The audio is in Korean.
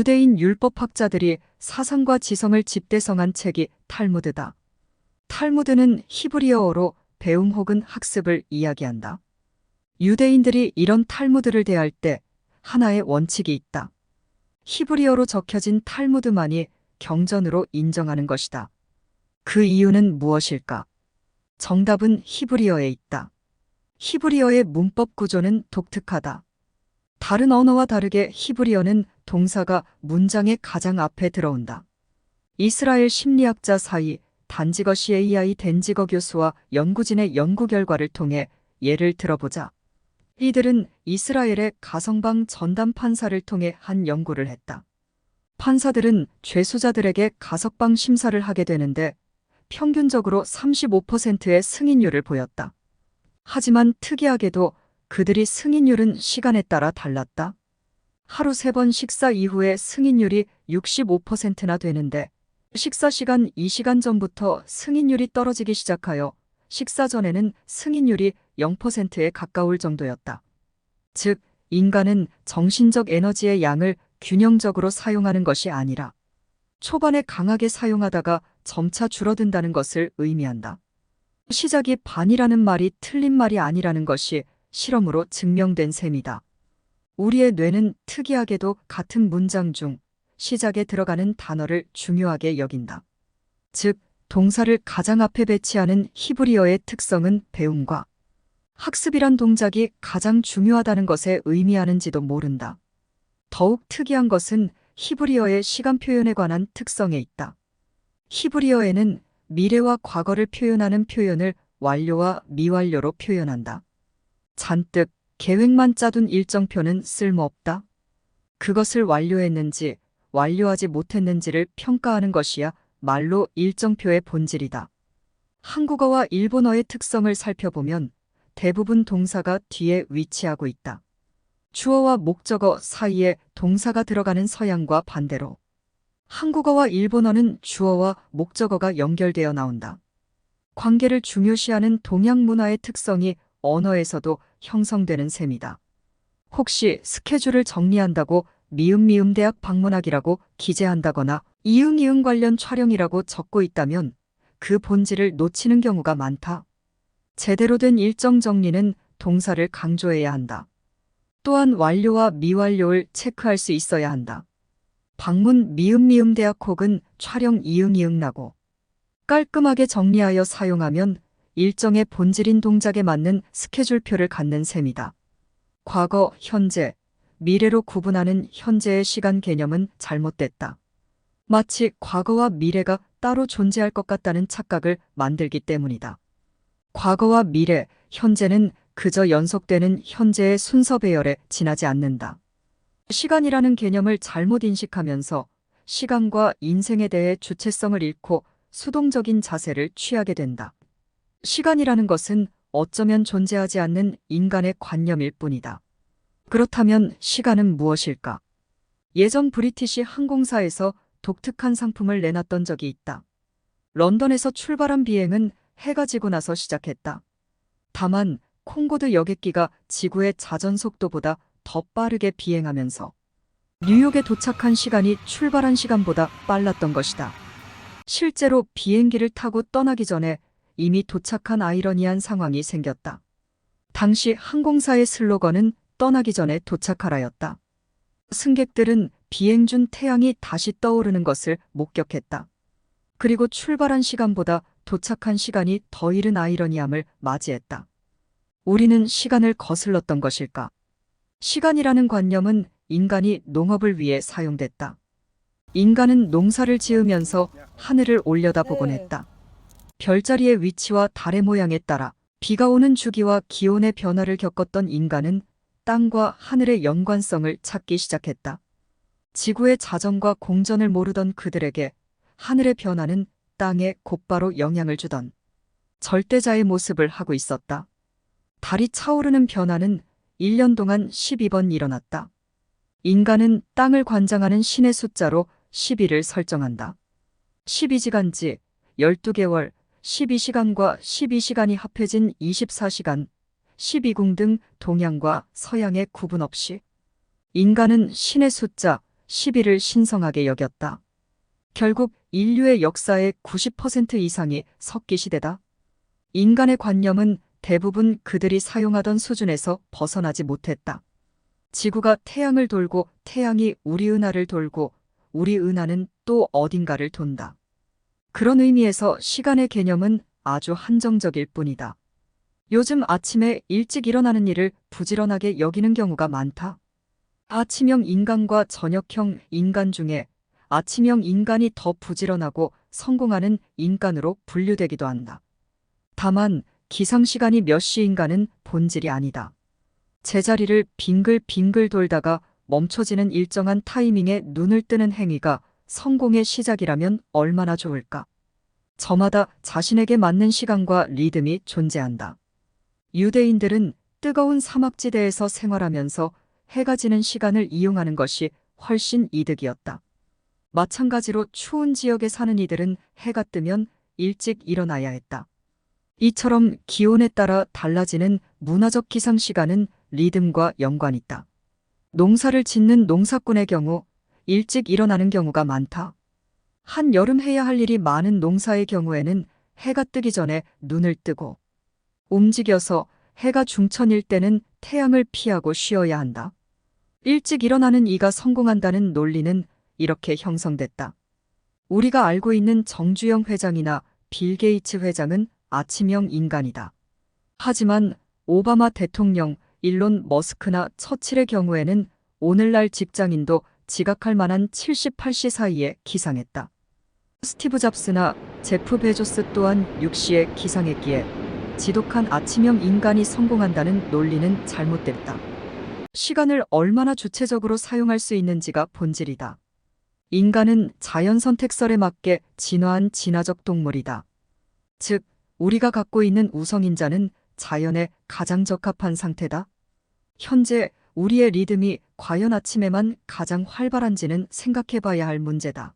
유대인 율법학자들이 사상과 지성을 집대성한 책이 탈무드다. 탈무드는 히브리어어로 배움 혹은 학습을 이야기한다. 유대인들이 이런 탈무드를 대할 때 하나의 원칙이 있다. 히브리어로 적혀진 탈무드만이 경전으로 인정하는 것이다. 그 이유는 무엇일까? 정답은 히브리어에 있다. 히브리어의 문법 구조는 독특하다. 다른 언어와 다르게 히브리어는 동사가 문장의 가장 앞에 들어온다. 이스라엘 심리학자 사이 단지거 CAI 덴지거 교수와 연구진의 연구 결과를 통해 예를 들어보자. 이들은 이스라엘의 가성방 전담 판사를 통해 한 연구를 했다. 판사들은 죄수자들에게 가석방 심사를 하게 되는데 평균적으로 35%의 승인율을 보였다. 하지만 특이하게도 그들이 승인율은 시간에 따라 달랐다. 하루 3번 식사 이후에 승인율이 65%나 되는데 식사 시간 2시간 전부터 승인율이 떨어지기 시작하여 식사 전에는 승인율이 0%에 가까울 정도였다. 즉, 인간은 정신적 에너지의 양을 균형적으로 사용하는 것이 아니라 초반에 강하게 사용하다가 점차 줄어든다는 것을 의미한다. 시작이 반이라는 말이 틀린 말이 아니라는 것이 실험으로 증명된 셈이다. 우리의 뇌는 특이하게도 같은 문장 중 시작에 들어가는 단어를 중요하게 여긴다. 즉, 동사를 가장 앞에 배치하는 히브리어의 특성은 배움과 학습이란 동작이 가장 중요하다는 것에 의미하는지도 모른다. 더욱 특이한 것은 히브리어의 시간 표현에 관한 특성에 있다. 히브리어에는 미래와 과거를 표현하는 표현을 완료와 미완료로 표현한다. 잔뜩 계획만 짜둔 일정표는 쓸모없다. 그것을 완료했는지 완료하지 못했는지를 평가하는 것이야 말로 일정표의 본질이다. 한국어와 일본어의 특성을 살펴보면 대부분 동사가 뒤에 위치하고 있다. 주어와 목적어 사이에 동사가 들어가는 서양과 반대로 한국어와 일본어는 주어와 목적어가 연결되어 나온다. 관계를 중요시하는 동양 문화의 특성이 언어에서도 형성되는 셈이다. 혹시 스케줄을 정리한다고 미음미음 대학 방문하기라고 기재한다거나 이응이응 관련 촬영이라고 적고 있다면 그 본질을 놓치는 경우가 많다. 제대로 된 일정 정리는 동사를 강조해야 한다. 또한 완료와 미완료를 체크할 수 있어야 한다. 방문 미음미음 대학 혹은 촬영 이응이응라고 깔끔하게 정리하여 사용하면 일정의 본질인 동작에 맞는 스케줄표를 갖는 셈이다. 과거, 현재, 미래로 구분하는 현재의 시간 개념은 잘못됐다. 마치 과거와 미래가 따로 존재할 것 같다는 착각을 만들기 때문이다. 과거와 미래, 현재는 그저 연속되는 현재의 순서 배열에 지나지 않는다. 시간이라는 개념을 잘못 인식하면서 시간과 인생에 대해 주체성을 잃고 수동적인 자세를 취하게 된다. 시간이라는 것은 어쩌면 존재하지 않는 인간의 관념일 뿐이다. 그렇다면 시간은 무엇일까? 예전 브리티시 항공사에서 독특한 상품을 내놨던 적이 있다. 런던에서 출발한 비행은 해가 지고 나서 시작했다. 다만 콩고드 여객기가 지구의 자전 속도보다 더 빠르게 비행하면서 뉴욕에 도착한 시간이 출발한 시간보다 빨랐던 것이다. 실제로 비행기를 타고 떠나기 전에 이미 도착한 아이러니한 상황이 생겼다. 당시 항공사의 슬로건은 떠나기 전에 도착하라였다. 승객들은 비행 중 태양이 다시 떠오르는 것을 목격했다. 그리고 출발한 시간보다 도착한 시간이 더 이른 아이러니함을 맞이했다. 우리는 시간을 거슬렀던 것일까? 시간이라는 관념은 인간이 농업을 위해 사용됐다. 인간은 농사를 지으면서 하늘을 올려다보곤 했다. 별자리의 위치와 달의 모양에 따라 비가 오는 주기와 기온의 변화를 겪었던 인간은 땅과 하늘의 연관성을 찾기 시작했다. 지구의 자전과 공전을 모르던 그들에게 하늘의 변화는 땅에 곧바로 영향을 주던 절대자의 모습을 하고 있었다. 달이 차오르는 변화는 1년 동안 12번 일어났다. 인간은 땅을 관장하는 신의 숫자로 12를 설정한다. 12지간지, 12개월, 12시간과 12시간이 합해진 24시간, 12궁 등 동양과 서양의 구분 없이 인간은 신의 숫자 시비를 신성하게 여겼다. 결국 인류의 역사의 90% 이상이 석기 시대다. 인간의 관념은 대부분 그들이 사용하던 수준에서 벗어나지 못했다. 지구가 태양을 돌고 태양이 우리 은하를 돌고 우리 은하는 또 어딘가를 돈다. 그런 의미에서 시간의 개념은 아주 한정적일 뿐이다. 요즘 아침에 일찍 일어나는 일을 부지런하게 여기는 경우가 많다. 아침형 인간과 저녁형 인간 중에 아침형 인간이 더 부지런하고 성공하는 인간으로 분류되기도 한다. 다만 기상시간이 몇 시인가는 본질이 아니다. 제자리를 빙글빙글 돌다가 멈춰지는 일정한 타이밍에 눈을 뜨는 행위가 성공의 시작이라면 얼마나 좋을까? 저마다 자신에게 맞는 시간과 리듬이 존재한다. 유대인들은 뜨거운 사막지대에서 생활하면서 해가 지는 시간을 이용하는 것이 훨씬 이득이었다. 마찬가지로 추운 지역에 사는 이들은 해가 뜨면 일찍 일어나야 했다. 이처럼 기온에 따라 달라지는 문화적 기상시간은 리듬과 연관이 있다. 농사를 짓는 농사꾼의 경우 일찍 일어나는 경우가 많다. 한여름 해야 할 일이 많은 농사의 경우에는 해가 뜨기 전에 눈을 뜨고 움직여서 해가 중천일 때는 태양을 피하고 쉬어야 한다. 일찍 일어나는 이가 성공한다는 논리는 이렇게 형성됐다. 우리가 알고 있는 정주영 회장이나 빌 게이츠 회장은 아침형 인간이다. 하지만 오바마 대통령, 일론 머스크나 처칠의 경우에는 오늘날 직장인도 지각할 만한 78시 사이에 기상했다. 스티브 잡스나 제프 베조스 또한 6시에 기상했기에 지독한 아침형 인간이 성공한다는 논리는 잘못됐다. 시간을 얼마나 주체적으로 사용할 수 있는지가 본질이다. 인간은 자연 선택설에 맞게 진화한 진화적 동물이다. 즉, 우리가 갖고 있는 우성인자는 자연에 가장 적합한 상태다. 현재 우리의 리듬이 과연 아침에만 가장 활발한지는 생각해 봐야 할 문제다.